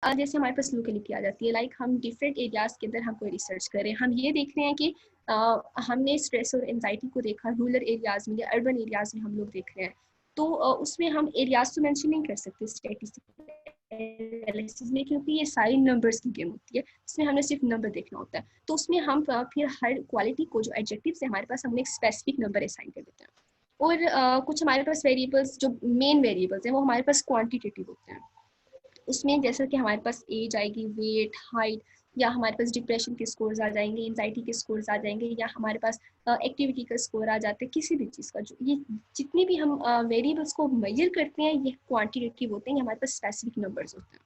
जैसे हमारे पास लोकेलिटी आ जाती है, लाइक हम डिफरेंट एरियाज के अंदर हम कोई रिसर्च करें, हम ये देख रहे हैं कि हमने स्ट्रेस और एंजाइटी को देखा रूरल एरियाज में या अर्बन एरियाज में हम लोग देख रहे हैं, तो उसमें हम एरियाज तो मेंशन नहीं कर सकते स्टैटिस्टिकल एनालिसिस में, क्योंकि ये सारी नंबर्स की गेम होती है, इसमें हमने सिर्फ नंबर देखना होता है। तो उसमें हम फिर हर क्वालिटी को जो एडजेक्टिव्स है हमारे पास, हमने एक स्पेसिफिक नंबर असाइन कर देते हैं। और कुछ हमारे पास वेरिएबल्स जो मेन वेरिएबल्स हैं वो हमारे पास क्वांटिटेटिव होते हैं। उसमें जैसा कि हमारे पास एज आएगी, वेट, हाइट, या हमारे पास डिप्रेशन के स्कोर्स आ जाएंगे, एंजाइटी के स्कोर्स आ जाएंगे, या हमारे पास एक्टिविटी का स्कोर आ जाता है, किसी भी चीज़ का। जो ये जितनी भी हम वेरिएबल्स को मेजर करते हैं ये क्वांटिटेटिव होते हैं, हमारे पास स्पेसिफिक नंबर्स होते हैं।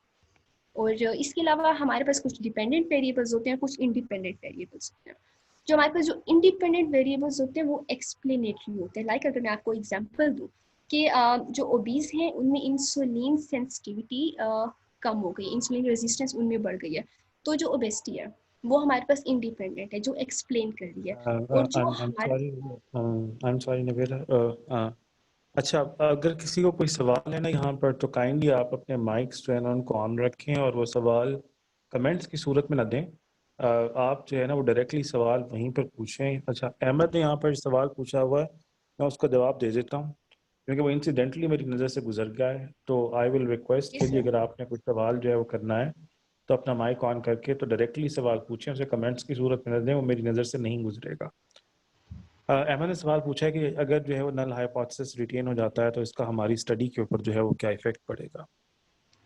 और इसके अलावा हमारे पास कुछ डिपेंडेंट वेरिएबल्स होते हैं, कुछ इंडिपेंडेंट वेरिएबल्स होते हैं। जो हमारे पास जो इंडिपेंडेंट वेरिएबल्स होते हैं वो एक्सप्लेनेटरी होते हैं। लाइक अगर मैं आपको एग्जांपल दूं कि जो ओबीज हैं उनमें इंसुलिन सेंसिटिविटी कम हो गई, इंसुलिन रेजिस्टेंस उनमें बढ़ गई है, तो जो ओबेसिटी है वो हमारे पास इंडिपेंडेंट है, जो एक्सप्लेन कर रही है। और जो हमारे I'm sorry नबील, अच्छा, अगर किसी को कोई सवाल है ना यहाँ पर, तो काइंडली आप अपने माइक्स जो है ना उनको ऑन रखें और वो सवाल कमेंट्स की सूरत में ना दें। आप जो है ना वो डायरेक्टली सवाल वहीं पर पूछें। अच्छा, अहमद ने यहाँ पर सवाल पूछा हुआ है, मैं उसका जवाब दे देता हूँ क्योंकि वो इंसिडेंटली मेरी नज़र से गुजर गया है। तो आई विल रिक्वेस्ट के लिए, अगर आपने कुछ सवाल जो है वो करना है तो अपना माइक ऑन करके तो डायरेक्टली सवाल पूछें, उसे कमेंट्स की सूरत में न दें, वो मेरी नज़र से नहीं गुजरेगा। अहमद ने सवाल पूछा है कि अगर जो है वो नल हाइपोथेसिस रिटेन हो जाता है तो इसका हमारी स्टडी के ऊपर जो है वो क्या इफेक्ट पड़ेगा।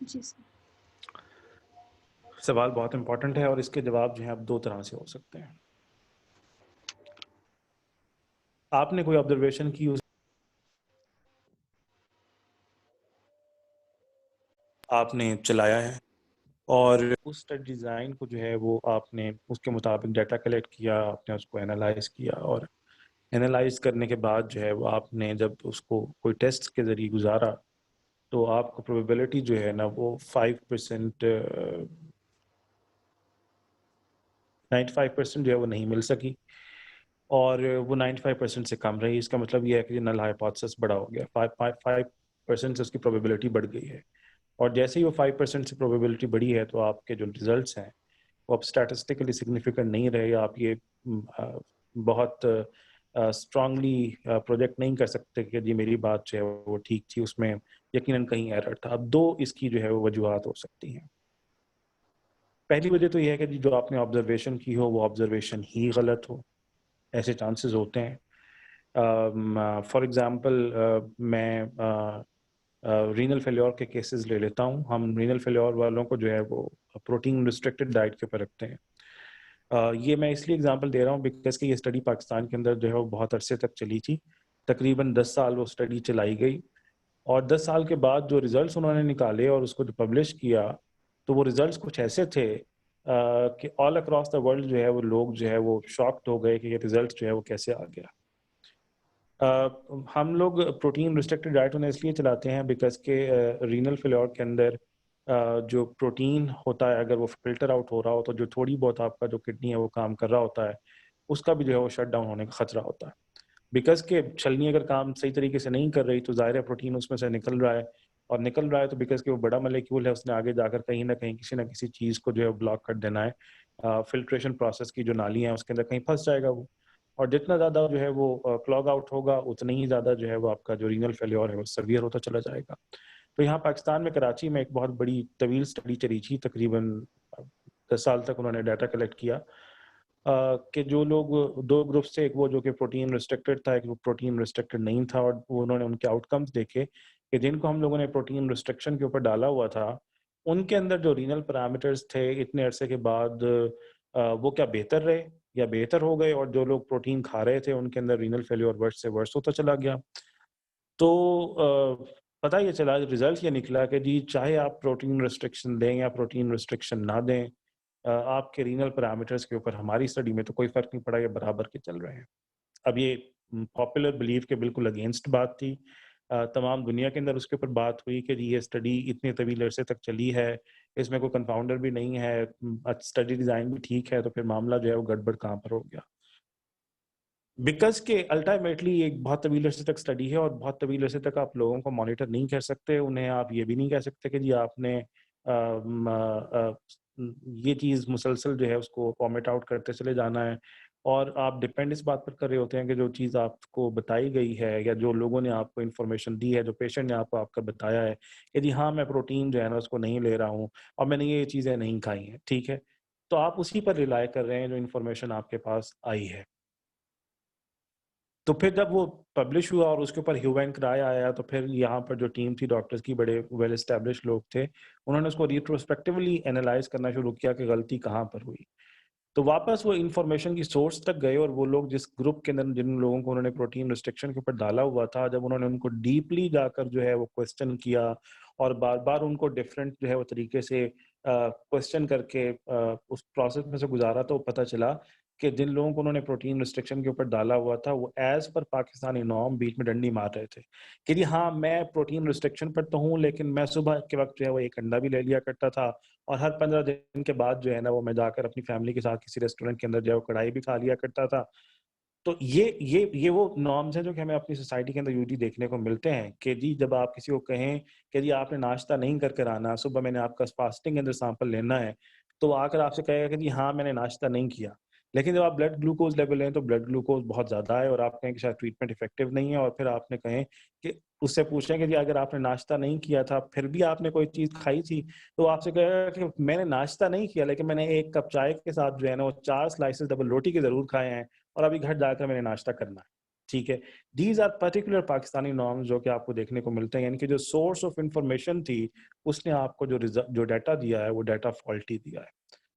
जी सर। सवाल बहुत इंपॉर्टेंट है और इसके जवाब जो है अब दो तरह से हो सकते हैं। आपने कोई ऑब्जर्वेशन की, आपने चलाया है और उस स्टडी डिज़ाइन को जो है वो आपने उसके मुताबिक डाटा कलेक्ट किया, आपने उसको एनालाइज किया और एनालाइज करने के बाद जो है वो आपने जब उसको कोई टेस्ट के ज़रिए गुजारा तो आपको प्रोबेबिलिटी जो है ना वो 5%, 95% जो है वो नहीं मिल सकी और वो 95% से कम रही। इसका मतलब ये है कि नल हाइपोथेसिस बड़ा हो गया, 5% से उसकी प्रोबेबिलिटी बढ़ गई है। और जैसे ही वो 5% से प्रोबेबिलिटी बढ़ी है तो आपके जो रिजल्ट्स हैं वो अब स्टैटिस्टिकली सिग्निफिकेंट नहीं रहे। आप ये बहुत स्ट्रांगली प्रोजेक्ट नहीं कर सकते कि जी मेरी बात जो है वो ठीक थी, उसमें यकीनन कहीं एरर था। अब दो इसकी जो है वो वजूहत हो सकती हैं। पहली वजह तो यह है कि जी जो आपने ऑब्जर्वेशन की हो वो ऑब्जर्वेशन ही गलत हो, ऐसे चांसेस होते हैं। फॉर एग्ज़ाम्पल मैं रीनल फेल्योर के केसेस ले लेता हूँ। हम रीनल फेल्योर वालों को जो है वो प्रोटीन रिस्ट्रिक्टेड डाइट के ऊपर रखते हैं। ये मैं इसलिए एग्जांपल दे रहा हूँ बिकॉज कि ये स्टडी पाकिस्तान के अंदर जो है वो बहुत अरसे तक चली थी, तकरीबन 10 साल वो स्टडी चलाई गई और 10 साल के बाद जो रिजल्ट्स उन्होंने निकाले और उसको जो पब्लिश किया तो वो रिजल्ट्स कुछ ऐसे थे कि ऑल अक्रॉस द वर्ल्ड जो है वो लोग जो है वो शॉक्ड हो गए कि ये रिजल्ट जो है वो कैसे आ गया। हम लोग प्रोटीन रिस्ट्रिक्टेड डाइट उन्हें इसलिए चलाते हैं बिकॉज के रीनल फेल्योर के अंदर जो प्रोटीन होता है अगर वो फिल्टर आउट हो रहा हो तो जो थोड़ी बहुत आपका जो किडनी है वो काम कर रहा होता है उसका भी जो है वो शट डाउन होने का खतरा होता है। बिकॉज के छलनी अगर काम सही तरीके से नहीं कर रही तो ज़ाहिर है प्रोटीन उसमें से निकल रहा है और निकल रहा है तो बिकॉज के वो बड़ा मॉलिक्यूल है उसने आगे जाकर कहीं ना किसी चीज़ को जो है ब्लॉक कर देना है। फिल्ट्रेशन प्रोसेस की जो नालियाँ हैं उसके अंदर कहीं फंस जाएगा वो, और जितना ज़्यादा जो है वो क्लॉग आउट होगा उतना ही ज़्यादा जो है वो आपका जो रीनल फेल्योर है वो सवियर होता चला जाएगा। तो यहाँ पाकिस्तान में कराची में एक बहुत बड़ी तवील स्टडी चली थी, तकरीबन 10 साल तक उन्होंने डाटा कलेक्ट किया कि जो लोग दो ग्रुप्स थे, एक वो जो कि प्रोटीन रिस्ट्रिक्टेड था, एक वो प्रोटीन रिस्ट्रिक्टेड नहीं था, और वो उन्होंने उनके आउटकम्स देखे कि जिनको हम लोगों ने प्रोटीन रिस्ट्रिक्शन के ऊपर डाला हुआ था उनके अंदर जो रीनल पैरामीटर्स थे इतने अरसे के बाद वो क्या बेहतर रहे या बेहतर हो गए, और जो लोग प्रोटीन खा रहे थे उनके अंदर रीनल फेल्योर वर्ष से वर्ष होता चला गया। तो पता ये चला, रिजल्ट ये निकला कि जी चाहे आप प्रोटीन रिस्ट्रिक्शन दें या प्रोटीन रिस्ट्रिक्शन ना दें, आपके रीनल पैरामीटर्स के ऊपर हमारी स्टडी में तो कोई फ़र्क नहीं पड़ा, ये बराबर के चल रहे हैं। अब ये पॉपुलर बिलीफ के बिल्कुल अगेंस्ट बात थी। तमाम दुनिया के अंदर उसके ऊपर बात हुई कि जी ये स्टडी इतने तवील अरसे तक चली है, इसमें कोई कंपाउंडर भी नहीं है, स्टडी डिज़ाइन भी ठीक है, तो फिर मामला जो है वो गड़बड़ कहाँ पर हो गया। बिकॉज के अल्टीमेटली एक बहुत तवील अरसे तक स्टडी है और बहुत तवील अरसे तक आप लोगों को मॉनिटर नहीं कर सकते, उन्हें आप ये भी नहीं कह सकते कि जी आपने ये चीज़ मुसलसल जो है उसको वॉमिट आउट करते चले जाना है, और आप डिपेंड इस बात पर कर रहे होते हैं कि जो चीज़ आपको बताई गई है या जो लोगों ने आपको इन्फॉर्मेशन दी है, जो पेशेंट ने आपको आपका बताया है कि जी हाँ, मैं प्रोटीन जो है ना उसको नहीं ले रहा हूँ और मैंने ये चीज़ें नहीं खाई हैं, ठीक है? तो आप उसी पर रिलाय कर रहे हैं जो इन्फॉर्मेशन आपके पास आई है। तो फिर जब वो पब्लिश हुआ और उसके ऊपर ह्यू एंड क्राई आया, तो फिर यहाँ पर जो टीम थी डॉक्टर्स की, बड़े वेल एस्टेब्लिश्ड लोग थे, उन्होंने उसको रिट्रोस्पेक्टिवली एनालाइज़ करना शुरू किया कि गलती कहाँ पर हुई। तो वापस वो इन्फॉर्मेशन की सोर्स तक गए और वो लोग जिस ग्रुप के अंदर जिन लोगों को उन्होंने प्रोटीन रिस्ट्रिक्शन के ऊपर डाला हुआ था, जब उन्होंने उनको डीपली जाकर जो है वो क्वेश्चन किया और बार-बार उनको डिफरेंट जो है वो तरीके से क्वेश्चन करके उस प्रोसेस में से गुज़ारा, तो पता चला कि जिन लोगों को उन्होंने प्रोटीन रिस्ट्रिक्शन के ऊपर डाला हुआ था, वो एज़ पर पाकिस्तानी नॉर्म बीच में डंडी मार रहे थे कि जी हाँ, मैं प्रोटीन रिस्ट्रिक्शन पर तो हूँ, लेकिन मैं सुबह के वक़्त जो है वो 1 अंडा भी ले लिया करता था और हर 15 दिन के बाद जो है ना वो मैं जाकर अपनी फैमिली के साथ किसी रेस्टोरेंट के अंदर जो है वो कढ़ाई भी खा लिया करता था। तो ये वो नॉर्म्स हैं जो कि हमें अपनी सोसाइटी के अंदर यूजुअली देखने को मिलते हैं कि जी जब आप किसी को कहें कि जी आपने नाश्ता नहीं कर कर आना, सुबह मैंने आपका फास्टिंग के अंदर सैंपल लेना है, तो वो आकर आपसे कहेगा कि जी हाँ, मैंने नाश्ता नहीं किया। लेकिन जब आप ब्लड ग्लूकोज़ लेवल लें तो ब्लड ग्लूकोज़ बहुत ज़्यादा है और आप कहें कि शायद ट्रीटमेंट इफेक्टिव नहीं है, और फिर आपने कहें कि उससे पूछें कि जी अगर आपने नाश्ता नहीं किया था, फिर भी आपने कोई चीज़ खाई थी, तो वो आपसे कहेगा कि मैंने नाश्ता नहीं किया, लेकिन मैंने 1 कप चाय के साथ जो है ना वो 4 स्लाइसेस डबल रोटी के ज़रूर खाए हैं और अभी घर जाकर मैंने नाश्ता करना है। ठीक है? These are particular Pakistani norms जो कि आपको देखने को मिलते हैं, यानी कि जो सोर्स ऑफ इन्फॉर्मेशन थी, उसने आपको जो डाटा दिया है, वो डाटा फॉल्टी दिया है।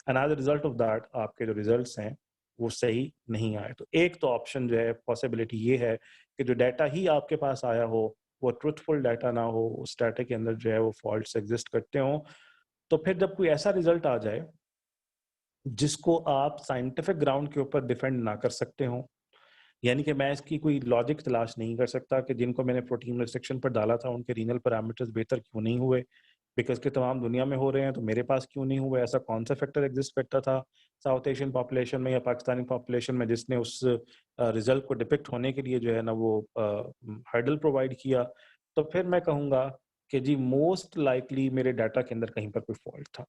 And as a result of that आपके जो रिज़ल्ट्स हैं, वो सही नहीं आए। तो एक तो ऑप्शन जो है, पॉसिबिलिटी ये है कि जो डाटा ही आपके पास आया हो, वो ट्रुथफुल डाटा ना हो, उस डाटा के अंदर जो है वो फॉल्ट्स एग्ज़िस्ट करते हों। तो फिर जब कोई ऐसा रिज़ल्ट आ जाए, जिसको आप साइंटिफिक ग्राउंड के ऊपर डिफेंड ना कर सकते हों, यानी कि मैं इसकी कोई लॉजिक तलाश नहीं कर सकता कि जिनको मैंने प्रोटीन रिस्ट्रिक्शन पर डाला था उनके रीनल पैरामीटर्स बेहतर क्यों नहीं हुए, बिकॉज़ कि तमाम दुनिया में हो रहे हैं तो मेरे पास क्यों नहीं हुए, ऐसा कौन सा फैक्टर एग्जिस्ट करता था साउथ एशियन पॉपुलेशन में या पाकिस्तानी पॉपुलेशन में जिसने उस रिजल्ट को डिपिक्ट होने के लिए जो है ना वो हर्डल प्रोवाइड किया। तो फिर मैं कहूँगा कि जी मोस्ट लाइकली मेरे डाटा के अंदर कहीं पर कोई फॉल्ट था,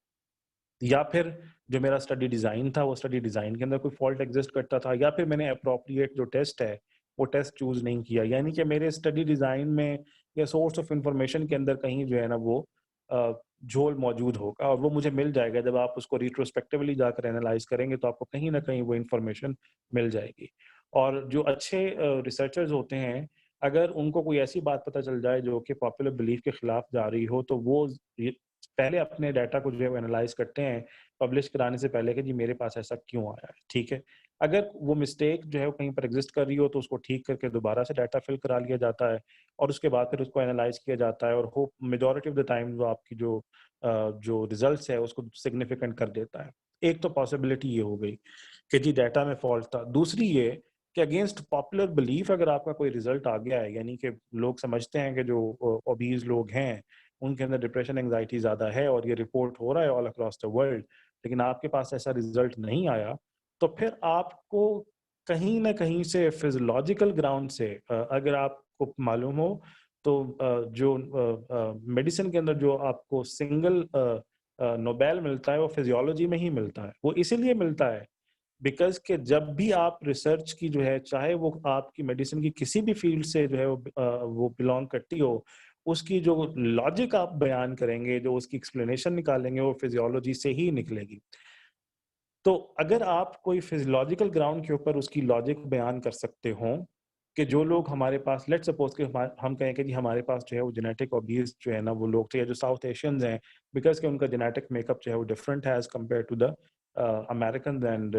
या फिर जो मेरा स्टडी डिज़ाइन था, वो स्टडी डिज़ाइन के अंदर कोई फ़ॉल्ट एग्ज़िस्ट करता था, या फिर मैंने एप्रोप्रिएट जो टेस्ट है, वो टेस्ट चूज़ नहीं किया। यानी कि मेरे स्टडी डिज़ाइन में या सोर्स ऑफ इन्फॉर्मेशन के अंदर कहीं जो है ना वो झोल मौजूद होगा, और वो मुझे मिल जाएगा। जब आप उसको रिट्रोस्पेक्टिवली जाकर एनालाइज़ करेंगे, तो आपको कहीं न कहीं वो इन्फॉर्मेशन मिल जाएगी। और जो अच्छे रिसर्चर्स होते हैं, अगर उनको कोई ऐसी बात पता चल जाए जो कि पॉपुलर बिलीफ के खिलाफ जा रही हो, तो वो ये पहले अपने डाटा को जो है वो एनालाइज़ करते हैं, पब्लिश कराने से पहले कि जी मेरे पास ऐसा क्यों आया है, ठीक है? अगर वो मिस्टेक जो है वो कहीं पर एग्ज़िस्ट कर रही हो, तो उसको ठीक करके दोबारा से डाटा फिल करा लिया जाता है और उसके बाद फिर उसको एनालाइज़ किया जाता है, और hope majority of the time वो आपकी जो रिज़ल्ट्स है उसको सिग्निफिकेंट कर देता है। एक तो पॉसिबिलिटी ये हो गई कि जी डाटा में फ़ॉल्ट था। दूसरी ये कि अगेंस्ट पॉपुलर बिलीफ अगर आपका कोई रिज़ल्ट आ गया है, यानी कि लोग समझते हैं कि जो ओबीज़ लोग हैं, उनके अंदर डिप्रेशन, एंग्जायटी ज़्यादा है और ये रिपोर्ट हो रहा है ऑल अक्रॉस द वर्ल्ड, लेकिन आपके पास ऐसा रिज़ल्ट नहीं आया, तो फिर आपको कहीं न कहीं से फिज़ियोलॉजिकल ग्राउंड से अगर आपको मालूम हो, तो मेडिसिन के अंदर जो आपको सिंगल नोबेल मिलता है, वो फिज़ियोलॉजी में ही मिलता है। वो इसीलिए मिलता है बिकॉज़ कि जब भी आप रिसर्च की जो है, चाहे वो आपकी मेडिसिन की किसी भी फ़ील्ड से जो है वो बिलॉन्ग करती हो, उसकी जो लॉजिक आप बयान करेंगे, जो उसकी एक्सप्लेनेशन निकालेंगे, वो फिज़ियोलॉजी से ही निकलेगी। तो अगर आप कोई फिज़ियोलॉजिकल ग्राउंड के ऊपर उसकी लॉजिक बयान कर सकते हों, कि जो लोग हमारे पास, लेट्स सपोज़ कि हम कहें कि जी हमारे पास जो है वो जेनेटिक ओबीज़ जो है ना वो लोग थे, या जो साउथ एशियंस हैं, बिकॉज़ कि उनका जेनेटिक मेकअप जो है वो डिफरेंट है as compare to the Americans and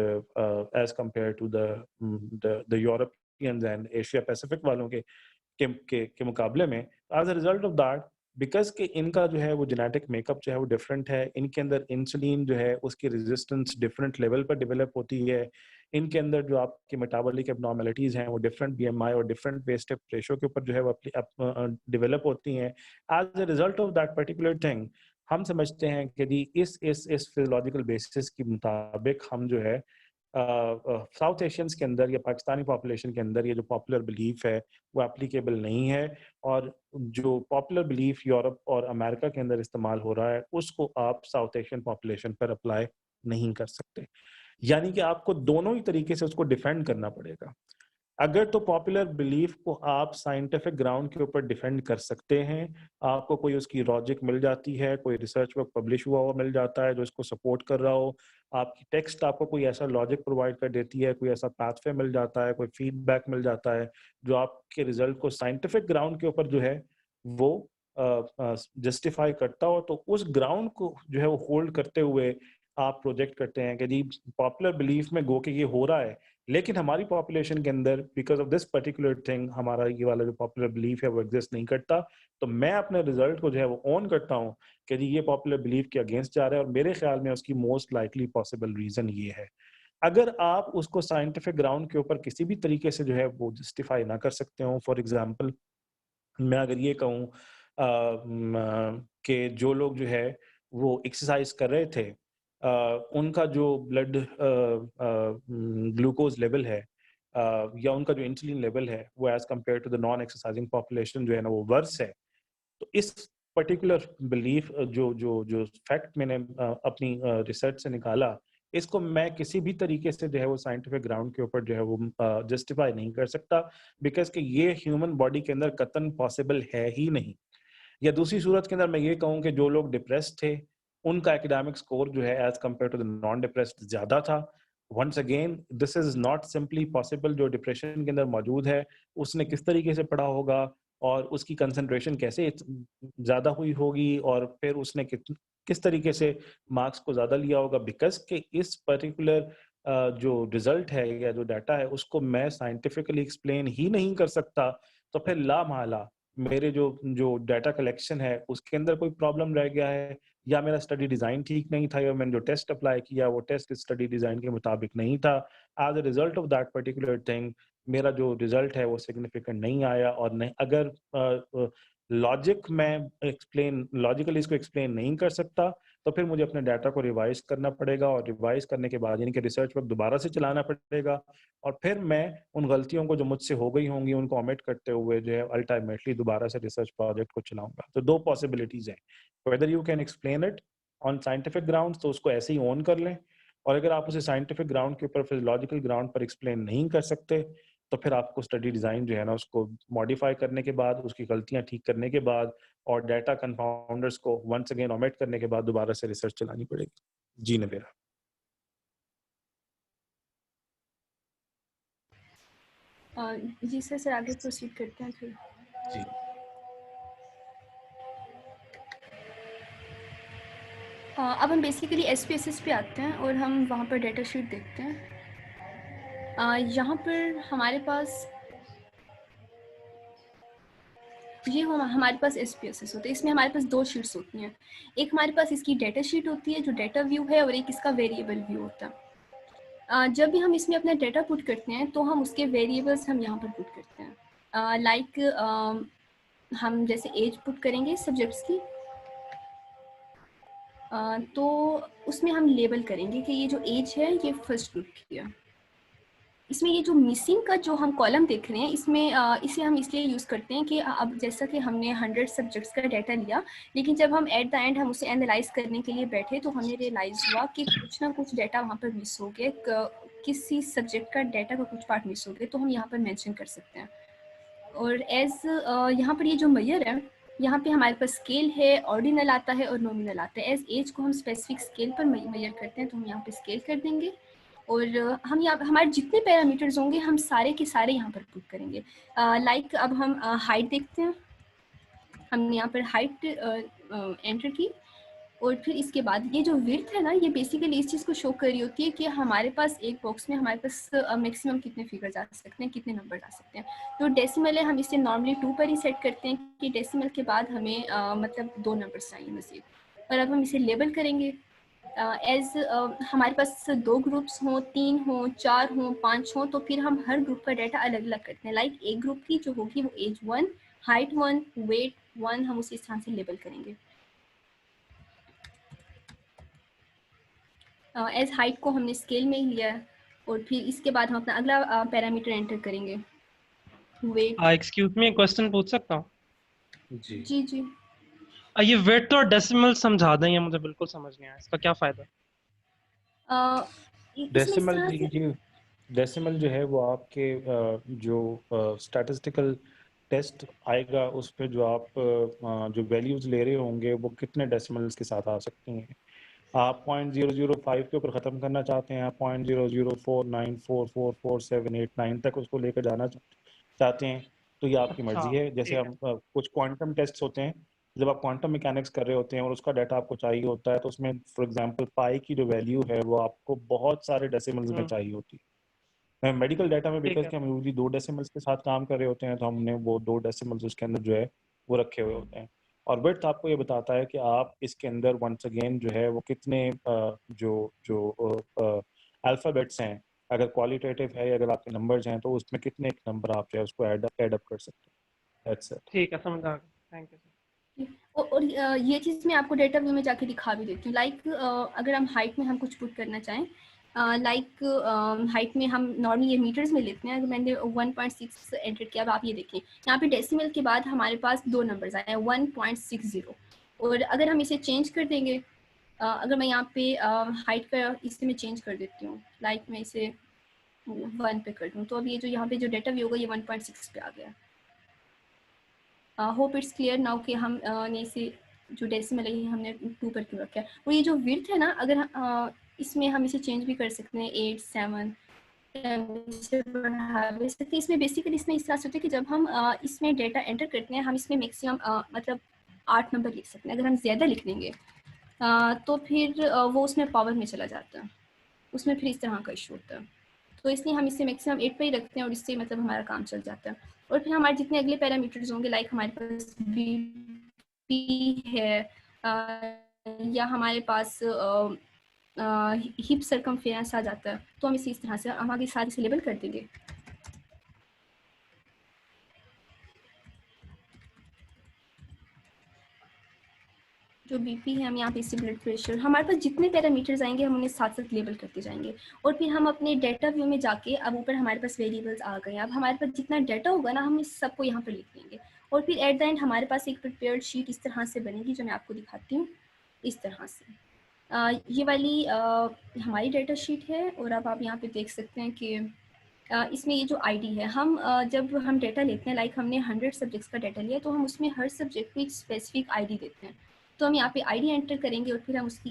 as compare to the Europeans and Asia Pacific वालों के मुकाबले में। As a result of that, because कि इनका जो है वो जेनेटिक मेकअप जो है वो डिफरेंट है, इनके अंदर इंसुलिन जो है उसकी रेज़िस्टेंस डिफरेंट लेवल पर डेवलप होती है। इनके अंदर जो आपकी मेटाबॉलिक एब्नॉर्मैलिटीज़ हैं, वो डिफरेंट बीएमआई और डिफरेंट वेस्ट टू रेशियो के ऊपर जो है वो डेवलप होती हैं। As a result of that particular thing, हम समझते हैं कि जी इस फिज़ियोलॉजिकल बेसिस के मुताबिक हम जो है साउथ एशियंस के अंदर या पाकिस्तानी पॉपुलेशन के अंदर ये जो पॉपुलर बिलीफ है वो एप्लीकेबल नहीं है, और जो पॉपुलर बिलीफ यूरोप और अमेरिका के अंदर इस्तेमाल हो रहा है उसको आप साउथ एशियन पॉपुलेशन पर अप्लाई नहीं कर सकते। यानी कि आपको दोनों ही तरीके से उसको डिफेंड करना पड़ेगा। अगर तो पॉपुलर बिलीफ को आप साइंटिफिक ग्राउंड के ऊपर डिफेंड कर सकते हैं, आपको कोई उसकी लॉजिक मिल जाती है, कोई रिसर्च वर्क पब्लिश हुआ हुआ मिल जाता है जो इसको सपोर्ट कर रहा हो, आपकी टेक्स्ट आपको कोई ऐसा लॉजिक प्रोवाइड कर देती है, कोई ऐसा पाथवे मिल जाता है, कोई फीडबैक मिल जाता है जो आपके रिजल्ट को साइंटिफिक ग्राउंड के ऊपर जो है वो जस्टिफाई करता हो, तो उस ग्राउंड को जो है वो होल्ड करते हुए आप प्रोजेक्ट करते हैं कि जी पॉपुलर बिलीफ में गो के ये हो रहा है, लेकिन हमारी पॉपुलेशन के अंदर because of this particular thing हमारा ये वाला जो पॉपुलर बिलीफ है वो एग्जिस्ट नहीं करता, तो मैं अपने रिजल्ट को जो है वो ऑन करता हूँ कि जी ये पॉपुलर बिलीफ के अगेंस्ट जा रहा है, और मेरे ख्याल में उसकी मोस्ट लाइकली पॉसिबल रीजन ये है। अगर आप उसको साइंटिफिक ग्राउंड के ऊपर किसी भी तरीके से जो है वो जस्टिफाई ना कर सकते हो, फॉर एग्जाम्पल मैं अगर ये कहूँ कि जो लोग जो है वो एक्सरसाइज कर रहे थे, उनका जो ब्लड ग्लूकोज लेवल है या उनका जो इंसुलिन लेवल है वो as compare to the non exercising population जो है ना वो वर्स है, तो इस पर्टिकुलर बिलीफ जो जो जो फैक्ट मैंने अपनी रिसर्च से निकाला, इसको मैं किसी भी तरीके से जो है वो साइंटिफिक ग्राउंड के ऊपर जो है वो जस्टिफाई नहीं कर सकता, बिकॉज कि ये ह्यूमन बॉडी के अंदर कतन पॉसिबल है ही नहीं। या दूसरी सूरत के अंदर मैं ये कहूँ कि जो लोग डिप्रेस्ड थे, उनका एकेडमिक स्कोर जो है as compare to the non depressed ज़्यादा था। Once again this is not simply possible, जो डिप्रेशन के अंदर मौजूद है, उसने किस तरीके से पढ़ा होगा और उसकी कंसंट्रेशन कैसे ज़्यादा हुई होगी, और फिर उसने किस तरीके से मार्क्स को ज़्यादा लिया होगा, बिकॉज़ कि इस पर्टिकुलर जो रिज़ल्ट है या जो डाटा है, उसको मैं साइंटिफिकली एक्सप्लेन ही नहीं कर सकता, तो फिर ला महला मेरे जो जो डाटा कलेक्शन है उसके अंदर कोई प्रॉब्लम रह गया है, या मेरा स्टडी डिजाइन ठीक नहीं था, या मैंने जो टेस्ट अप्लाई किया वो टेस्ट स्टडी डिजाइन के मुताबिक नहीं था। As a result of that particular thing मेरा जो रिजल्ट है वो सिग्निफिकेंट नहीं आया, और नहीं अगर लॉजिक मैं एक्सप्लेन लॉजिकली इसको एक्सप्लेन नहीं कर सकता, तो फिर मुझे अपने डाटा को रिवाइज करना पड़ेगा, और रिवाइज करने के बाद यानी कि रिसर्च वर्क दोबारा से चलाना पड़ेगा, और फिर मैं उन गलतियों को जो मुझसे हो गई होंगी उनको ओमिट करते हुए जो है अल्टीमेटली दोबारा से रिसर्च प्रोजेक्ट को चलाऊंगा। तो दो पॉसिबिलिटीज हैं, whether you can explain it on scientific ground तो उसको ऐसे ही ऑन कर लें, और अगर आप उसे साइंटिफिक ग्राउंड के ऊपर फिजियोलॉजिकल ग्राउंड पर एक्सप्लेन नहीं कर सकते, तो फिर आपको स्टडी डिज़ाइन जो है ना उसको मॉडिफाई करने के बाद, उसकी गलतियां ठीक करने के बाद, और डाटा कंपाउंडर्स को वंस अगेन ओमिट करने के बाद दोबारा से रिसर्च चलानी पड़ेगी। जी नबीरा। जी सर आगे प्रोसीड करते हैं फिर। जी अब हम बेसिकली SPSS पे आते हैं और हम वहाँ पर डेटा शीट देखते हैं। यहाँ पर हमारे पास हमारे पास SPSS होता है, इसमें हमारे पास दो शीट्स होती हैं। एक हमारे पास इसकी डेटा शीट होती है जो डेटा व्यू है, और एक इसका वेरिएबल व्यू होता है। जब भी हम इसमें अपना डेटा पुट करते हैं तो हम उसके वेरिएबल्स हम यहाँ पर पुट करते हैं। लाइक हम जैसे एज पुट करेंगे सब्जेक्ट्स की, तो उसमें हम लेबल करेंगे कि ये जो एज है ये फर्स्ट ग्रुप की है। इसमें ये जो मिसिंग का जो हम कॉलम देख रहे हैं, इसमें इसे हम इसलिए यूज़ करते हैं कि अब जैसा कि हमने 100 सब्जेक्ट्स का डाटा लिया, लेकिन जब हम एट द एंड हम उसे एनालाइज करने के लिए बैठे तो हमें रियलाइज़ हुआ कि कुछ ना कुछ डाटा वहाँ पर मिस हो गया, किसी सब्जेक्ट का डाटा का कुछ पार्ट मिस हो गया, तो हम यहाँ पर मेंशन कर सकते हैं। और यहाँ पर ये जो मेजर है, यहाँ पे हमारे पास स्केल है, ऑर्डिनल आता है और नॉमिनल आता है। एज एज को हम स्पेसिफिक स्केल पर मेजर करते हैं, तो हम यहाँ पे स्केल कर देंगे, और हम यहाँ हमारे जितने पैरामीटर्स होंगे हम सारे के सारे यहाँ पर पुट करेंगे। लाइक अब हम हाइट देखते हैं, हमने यहाँ पर हाइट एंटर की, और फिर इसके बाद ये जो विड्थ है ना, ये बेसिकली इस चीज़ को शो कर रही होती है कि हमारे पास एक बॉक्स में हमारे पास मैक्सिमम कितने फिगर जा सकते हैं, कितने नंबर जा सकते हैं। तो डेसिमल है, हम इसे नॉर्मली 2 पर ही सेट करते हैं कि डेसिमल के बाद हमें मतलब 2 नंबर्स चाहिए मज़ीद। और अब हम इसे लेबल करेंगे हमारे पास 2 ग्रुप्स हों, 3 हों, 4 हों, 5 हों, तो फिर हम हर ग्रुप का डाटा अलग अलग करते हैं। लाइक एक ग्रुप की जो होगी वो एज 1, हाइट 1, वेट 1, हम उसे इस तरह से लेबल करेंगे। एज हाइट को हमने स्केल में ही लिया है, और फिर इसके बाद हम अपना अगला पैरामीटर एंटर करेंगे, वेट। एक्सक्यूज मी, क्वेश्चन पूछ सकता हूँ? जी जी जी। ये वेट और डेसिमल समझा दें, ये मुझे बिल्कुल समझ नहीं आया, इसका क्या फायदा? इसमें इस डेसिमल तरह से जी, डेसिमल जो है वो आपके जो स्टैटिस्टिकल टेस्ट आएगा उस पे जो आप जो वैल्यूज ले रहे होंगे वो कितने डेसिमल्स के साथ आ सकती हैं। आप 0.005 के ऊपर ख़त्म करना चाहते हैं, आप 0.00494444789 तक उसको लेकर जाना चाहते हैं, तो ये आपकी अच्छा, मर्जी है। जैसे ठीक है। हम कुछ क्वांटम टेस्ट होते हैं, जब आप क्वांटम मैकेनिक्स कर रहे होते हैं और उसका डाटा आपको चाहिए होता है, तो उसमें फॉर एग्जांपल पाई की जो वैल्यू है वो आपको बहुत सारे डेसिमल्स में चाहिए होती है। मेडिकल डाटा में ठीक बिकॉज है। कि हम यूजली 2 डेसिमल्स के साथ काम कर रहे होते हैं, तो हमने वो 2 डेसिमल्स उसके अंदर जो है वो रखे हुए होते हैं। और विड्थ आपको ये बताता है कि आप इसके अंदर वंस अगेन जो है वो कितने जो जो अल्फ़ाबेट्स हैं, अगर क्वालिटेटिव है, अगर आपके नंबर्स हैं, तो उसमें कितने एक नंबर आप जो है उसको ऐड अप कर सकते हैं। That's it. ठीक है, समझ आ गया, थैंक यू सर। और ये चीज़ मैं आपको डेटा व्यू में जाके दिखा भी देती हूँ। लाइक अगर हम हाइट में हम कुछ पुट करना चाहें, लाइक हाइट में हम नॉर्मली ये मीटर्स में लेते हैं। अगर मैंने 1.6 एंटर किया, अब आप ये देखें यहाँ पे डेसिमल के बाद हमारे पास 2 नंबर्स आए हैं 1.60। और अगर हम इसे चेंज कर देंगे, अगर मैं यहाँ पे हाइट का इसे मैं चेंज कर देती हूँ, लाइक मैं इसे 1 पे कर दूँ, तो अब ये जो यहाँ पे जो डेटा व्यू होगा ये 1.6 पे आ गया। होप इट्स क्लियर नाउ कि हम ने इसे जो डेसिमल है हमने 2 पर क्यों रखा है। और ये जो विड्थ है ना, अगर इसमें हम इसे चेंज भी कर सकते हैं 8 7 इसे बढ़ा भी सकते हैं। इसमें बेसिकली इसमें इस तरह से होता है कि जब हम इसमें डेटा एंटर करते हैं, हम इसमें मैक्सिमम मतलब 8 नंबर लिख सकते हैं। अगर हम ज़्यादा लिख लेंगे तो फिर वो उसमें पावर में चला जाता है, उसमें फिर इस तरह का इशू होता है। तो इसलिए हम इसे मैक्सिमम 8 पे ही रखते हैं और इससे मतलब हमारा काम चल जाता है। और फिर हमारे जितने अगले पैरामीटर्स होंगे, लाइक हमारे पास बीपी है या हमारे पास हिप सरकमफेरेंस आ जाता है, तो हम इसे इस तरह से हम आगे सारे से लेबल कर देंगे। जो बीपी है हम यहाँ पे इससे ब्लड प्रेशर, हमारे पास जितने पैरामीटर्स आएंगे हम उन्हें साथ साथ लेबल करते जाएंगे। और फिर हम अपने डाटा व्यू में जाके, अब ऊपर हमारे पास वेरिएबल्स आ गए हैं, अब हमारे पास जितना डाटा होगा ना हम इस सबको यहाँ पर लिख लेंगे। और फिर एट द एंड हमारे पास एक प्रिपेयर्ड शीट इस तरह से बनेगी, जो मैं आपको दिखाती हूँ इस तरह से। ये वाली हमारी डाटा शीट है। और अब आप यहाँ पे देख सकते हैं कि इसमें ये जो आईडी है, हम जब हम डाटा लेते हैं, लाइक हमने 100 सब्जेक्ट्स का डाटा लिया, तो हम उसमें हर सब्जेक्ट को एक स्पेसिफिक आईडी देते हैं। तो हम यहाँ पे आईडी एंटर करेंगे और फिर हम उसकी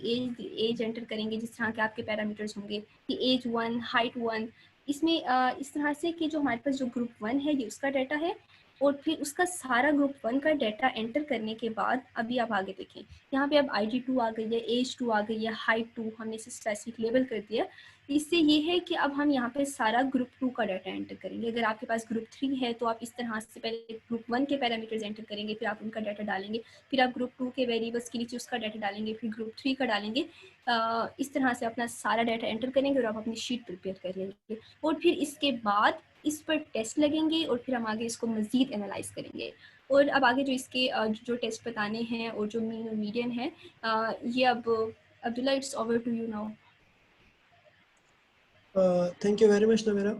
एज एंटर करेंगे, जिस तरह के आपके पैरामीटर्स होंगे कि एज 1 हाइट 1। इसमें इस तरह से कि जो हमारे पास जो ग्रुप 1 है ये उसका डाटा है, और फिर उसका सारा ग्रुप 1 का डाटा एंटर करने के बाद अभी आप आगे देखें, यहाँ पे अब ID 2 आ गई है, एज 2 आ गई है, हाइट 2, हमने इसे स्पेसिफिक लेबल कर दिया। इससे ये है कि अब हम यहाँ पे सारा ग्रुप 2 का डाटा एंटर करेंगे। अगर आपके पास ग्रुप 3 है तो आप इस तरह से पहले ग्रुप 1 के पैरामीटर्स एंटर करेंगे, फिर आप उनका डाटा डालेंगे, फिर आप ग्रुप 2 के वेरिएबल्स के नीचे उसका डाटा डालेंगे, फिर ग्रुप 3 का डालेंगे। इस तरह से अपना सारा डाटा एंटर करेंगे और आप अपनी शीट प्रिपेयर करेंगे। और फिर इसके बाद इस पर टेस्ट लगेंगे और फिर हम आगे इसको मज़ीद एनालाइज करेंगे। और अब आगे जो इसके जो टेस्ट बताने हैं और जो मीन और मीडियन है, ये अब Abdullah, it's over to you now. Thank you very much Navera.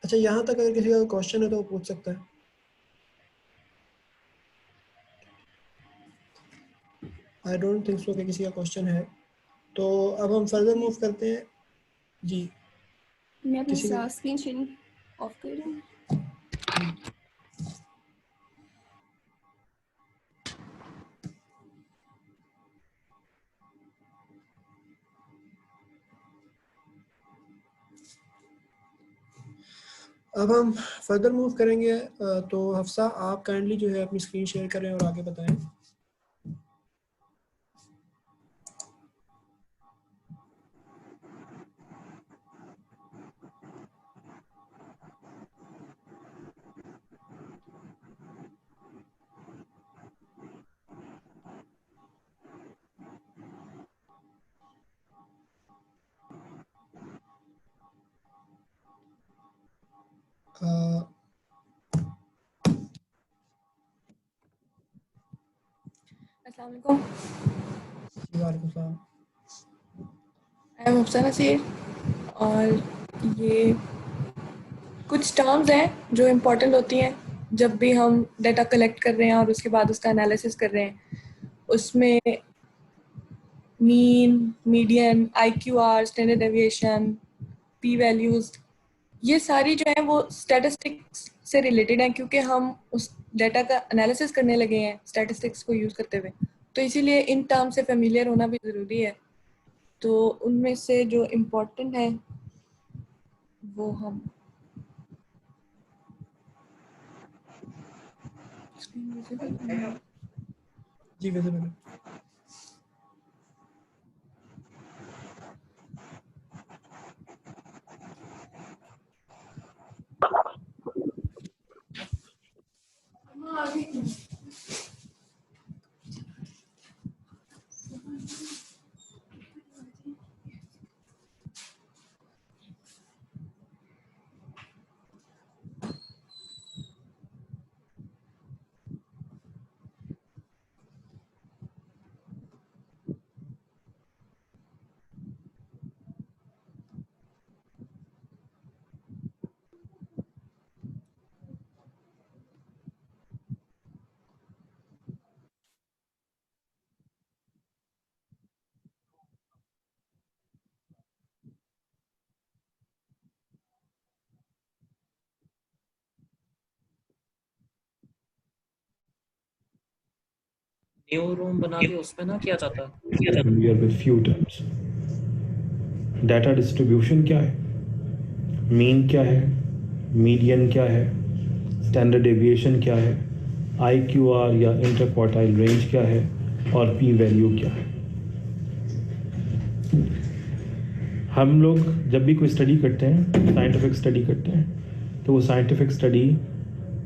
अच्छा, यहाँ तक अगर किसी का क्वेश्चन है तो वो पूछ सकता है। आई डोंट थिंक सो कि किसी का क्वेश्चन है, तो अब हम फर्दर मूव करते हैं। जी, मैं अपनी किसी का स्क्रीन शेयरिंग ऑफ कर रही हूँ। अब हम फर्दर मूव करेंगे। तो हफ्सा, आप काइंडली जो है अपनी स्क्रीन शेयर करें और आगे बताएं। अस्सलाम वालेकुम। वालेकुम सलाम। आई एम हुसैन नसीर और ये कुछ टर्म्स हैं जो इम्पोर्टेंट होती हैं जब भी हम डाटा कलेक्ट कर रहे हैं और उसके बाद उसका एनालिसिस कर रहे हैं। उसमें mean, median, IQR, standard deviation, P values, ये सारी जो है वो स्टैटिस्टिक्स से रिलेटेड हैं, क्योंकि हम उस डाटा का एनालिसिस करने लगे हैं स्टैटिस्टिक्स को यूज़ करते हुए, तो इसीलिए इन टर्म से फेमिलियर होना भी ज़रूरी है। तो उनमें से जो इम्पोर्टेंट है वो हम जी विजिबल है। न्यू रूम बना के उसमें ना किया जाता है। familiar with few terms. Data distribution क्या है, मीन क्या है, मीडियन क्या है, स्टैंडर्ड डेविएशन क्या है, IQR या इंटर क्वार्टाइल रेंज क्या है, और पी वैल्यू क्या है। हम लोग जब भी कोई स्टडी करते हैं, साइंटिफिक स्टडी करते हैं, तो वो साइंटिफिक स्टडी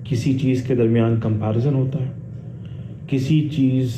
किसी चीज़ के दरमियान कंपैरिजन होता है, किसी चीज़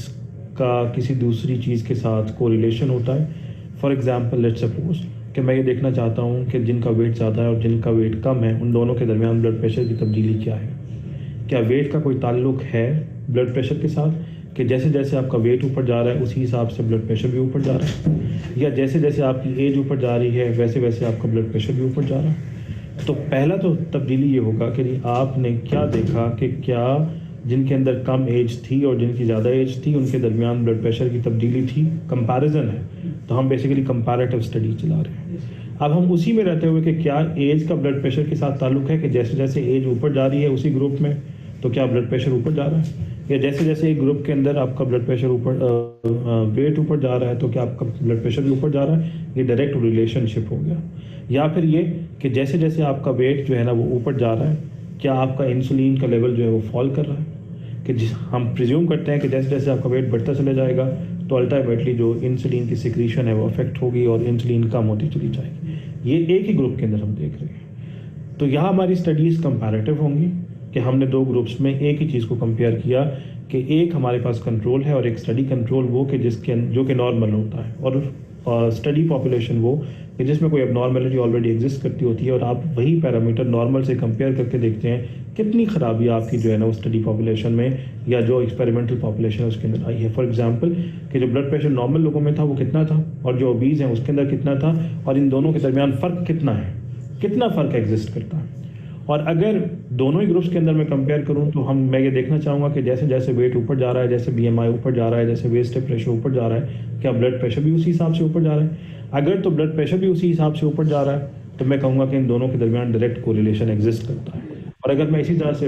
का किसी दूसरी चीज़ के साथ कोरिलेशन होता है। फॉर एग्जांपल लेट्स सपोज कि मैं ये देखना चाहता हूँ कि जिनका वेट ज़्यादा है और जिनका वेट कम है, उन दोनों के दरमियान ब्लड प्रेशर की तब्दीली क्या है। क्या वेट का कोई ताल्लुक है ब्लड प्रेशर के साथ, कि जैसे जैसे आपका वेट ऊपर जा रहा है उसी हिसाब से ब्लड प्रेशर भी ऊपर जा रहा है, या जैसे जैसे आपकी एज ऊपर जा रही है वैसे वैसे आपका ब्लड प्रेशर भी ऊपर जा रहा है। तो पहला तो तब्दीली ये होगा कि आपने क्या देखा कि क्या जिनके अंदर कम एज थी और जिनकी ज़्यादा एज थी उनके दरमियान ब्लड प्रेशर की तब्दीली थी, कंपैरिजन है। तो हम बेसिकली कंपैरेटिव स्टडी चला रहे हैं। अब हम उसी में रहते हुए कि क्या एज का ब्लड प्रेशर के साथ ताल्लुक है, कि जैसे जैसे एज ऊपर जा रही है उसी ग्रुप में तो क्या ब्लड प्रेशर ऊपर जा रहा है, या जैसे जैसे एक ग्रुप के अंदर आपका ब्लड प्रेशर ऊपर वेट ऊपर जा रहा है तो क्या आपका ब्लड प्रेशर भी ऊपर जा रहा है। ये डायरेक्ट रिलेशनशिप हो गया। या फिर ये कि जैसे जैसे आपका वेट जो है ना वो ऊपर जा रहा है, क्या आपका इंसुलिन का लेवल जो है वो फॉल कर रहा है, कि हम प्रिज्यूम करते हैं कि जैसे जैसे आपका वेट बढ़ता चला जाएगा तो अल्टीमेटली जो इंसुलिन की सिक्रीशन है वो अफेक्ट होगी और इंसुलिन कम होती चली जाएगी। ये एक ही ग्रुप के अंदर हम देख रहे हैं। तो यहाँ हमारी स्टडीज़ कंपैरेटिव होंगी कि हमने दो ग्रुप्स में एक ही चीज़ को कंपेयर किया कि एक हमारे पास कंट्रोल है और एक स्टडी कंट्रोल वो कि जो कि नॉर्मल होता है, और स्टडी पॉपुलेशन वो कि जिसमें कोई एबनॉर्मेलिटी ऑलरेडी एग्जिस्ट करती होती है, और आप वही पैरामीटर नॉर्मल से कंपेयर करके देखते हैं कितनी खराबी आपकी जो है ना वो स्टडी पॉपुलेशन में या जो एक्सपेरिमेंटल पॉपुलेशन है उसके अंदर आई है। फॉर एग्जांपल कि जो ब्लड प्रेशर नॉर्मल लोगों में था वो कितना था और जो ओबीज हैं उसके अंदर कितना था, और इन दोनों के दरमियान फ़र्क कितना है, कितना फ़र्क एग्जिस्ट करता है। और अगर दोनों ही ग्रुप्स के अंदर मैं कंपेयर करूं तो मैं ये देखना चाहूँगा कि जैसे जैसे वेट ऊपर जा रहा है, जैसे BMI ऊपर जा रहा है, जैसे वेस्ट प्रेशर ऊपर जा रहा है, क्या ब्लड प्रेशर भी उसी हिसाब से ऊपर जा रहा है। अगर तो ब्लड प्रेशर भी उसी हिसाब से ऊपर जा रहा है तो मैं कहूँगा कि इन दोनों के दरमियान डायरेक्ट कोरिलेशन एग्जिस्ट करता है। और अगर मैं इसी तरह से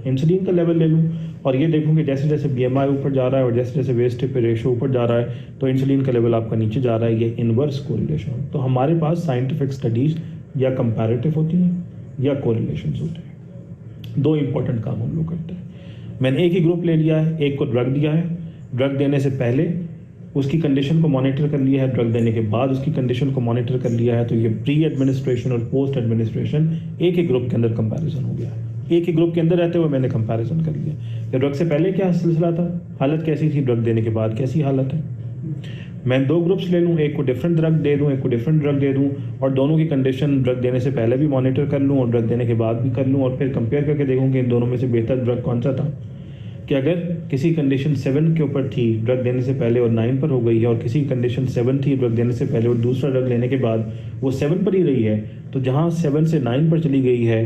इंसुलिन का लेवल ले लूँ और ये देखूँ कि जैसे जैसे BMI ऊपर जा रहा है और जैसे जैसे वेस्ट रेशो ऊपर जा रहा है तो इंसुलिन का लेवल आपका नीचे जा रहा है, ये इनवर्स कोरिलेशन। तो हमारे पास साइंटिफिक स्टडीज़ या कंपैरेटिव होती हैं या कोरिलेशंस होते हैं। दो इंपॉर्टेंट काम हम लोग करते हैं। मैंने एक ही ग्रुप ले लिया है, एक को ड्रग दिया है, ड्रग देने से पहले उसकी कंडीशन को मॉनिटर कर लिया है, ड्रग देने के बाद उसकी कंडीशन को मॉनिटर कर लिया है। तो ये प्री एडमिनिस्ट्रेशन और पोस्ट एडमिनिस्ट्रेशन एक ही ग्रुप के अंदर कंपैरिजन हो गया। एक ही ग्रुप के अंदर रहते हुए मैंने कंपैरिजन कर लिया कि ड्रग से पहले क्या सिलसिला था, हालत कैसी थी, ड्रग देने के बाद कैसी हालत है। मैं दो ग्रुप्स ले लूँ, एक को डिफरेंट ड्रग दे दूँ, एक को डिफरेंट ड्रग दे दूँ, और दोनों की कंडीशन ड्रग देने से पहले भी मॉनिटर कर लूँ और ड्रग देने के बाद भी कर लूँ, और फिर कंपेयर करके देखूँ कि इन दोनों में से बेहतर ड्रग कौन सा था। कि अगर किसी कंडीशन 7 के ऊपर थी ड्रग देने से पहले और 9 पर हो गई है, और किसी कंडीशन 7 थी ड्रग देने से पहले और दूसरा ड्रग लेने के बाद वो 7 पर ही रही है, तो जहाँ 7 से 9 पर चली गई है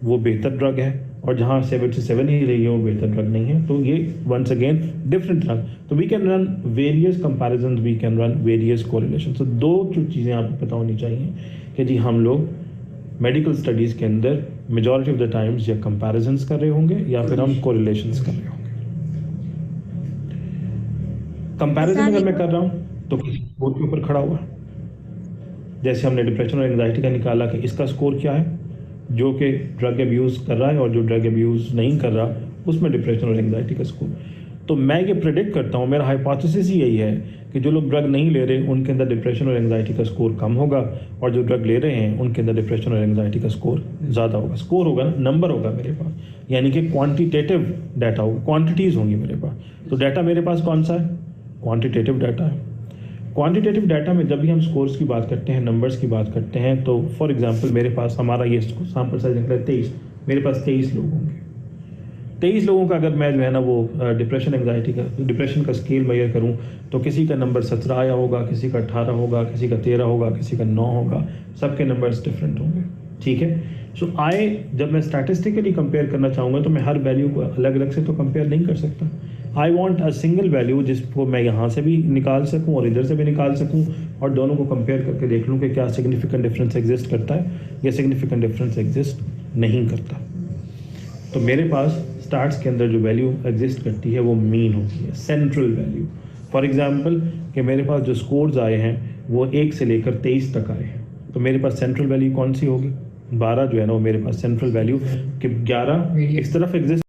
वो बेहतर ड्रग है, और जहाँ 7 से 7 ही रही है वो बेहतर ड्रग नहीं है। तो ये वंस अगेन डिफरेंट ड्रग। तो we can run various comparisons, we can run various correlation. तो दो जो चीज़ें आपको पता होनी चाहिए कि जी हम लोग मेडिकल स्टडीज़ के अंदर मेजॉरिटी ऑफ द टाइम्स या कंपैरिजंस कर रहे होंगे या फिर हम कोरिलेशंस कर रहे होंगे। कंपैरिजन अगर मैं कर रहा हूँ तो किसी स्कोर के ऊपर खड़ा हुआ, जैसे हमने डिप्रेशन और एंजाइटी का निकाला कि इसका स्कोर क्या है, जो कि ड्रग अब्यूज़ कर रहा है और जो ड्रग अब्यूज़ नहीं कर रहा उसमें डिप्रेशन और एंजाइटी का स्कोर। तो मैं ये प्रेडिक्ट करता हूँ, मेरा हाइपोथेसिस ही यही है कि जो लोग ड्रग नहीं ले रहे उनके अंदर डिप्रेशन और एंजाइटी का स्कोर कम होगा, और जो ड्रग ले रहे हैं उनके अंदर डिप्रेशन और एंजाइटी का स्कोर ज़्यादा होगा। स्कोर होगा ना, नंबर होगा मेरे पास, यानी कि क्वांटिटेटिव डाटा होगा, क्वांटिटीज़ होंगी मेरे पास। तो डाटा मेरे पास कौन सा है? क्वांटिटेटिव डाटा है। क्वांटिटेटिव डाटा में जब भी हम स्कोर्स की बात करते हैं, नंबर्स की बात करते हैं, तो फॉर एग्जांपल मेरे पास हमारा ये सैंपल साइज निकला 23, मेरे पास 23 लोग होंगे। 23 लोगों का अगर मैं जो है ना वो डिप्रेशन एंजाइटी का डिप्रेशन का स्केल मेजर करूं, तो किसी का नंबर 17 आया होगा, किसी का 18 होगा, किसी का 13 होगा, किसी का 9 होगा, सबके नंबर्स डिफरेंट होंगे। ठीक है। सो जब मैं स्टैटिस्टिकली कंपेयर करना चाहूँगा तो मैं हर वैल्यू को अलग अलग से तो कंपेयर नहीं कर सकता। I want a single value जिसको मैं यहाँ से भी निकाल सकूँ और इधर से भी निकाल सकूँ, और दोनों को कंपेयर करके देख लूँ कि क्या सिग्निफिकेंट डिफरेंस एग्जिस्ट करता है या सिग्निफिकेंट डिफरेंस एग्जिस्ट नहीं करता। तो मेरे पास स्टार्ट्स के अंदर जो वैल्यू एग्जिस्ट करती है वो मीन होती है, सेंट्रल वैल्यू। फॉर एग्जांपल कि मेरे पास जो स्कोर्स आए हैं वो 1 से लेकर 23 तक आए हैं, तो मेरे पास सेंट्रल वैल्यू कौन सी होगी? 12 जो है ना वो मेरे पास सेंट्रल वैल्यू कि 11 इस तरफ एग्जिस्ट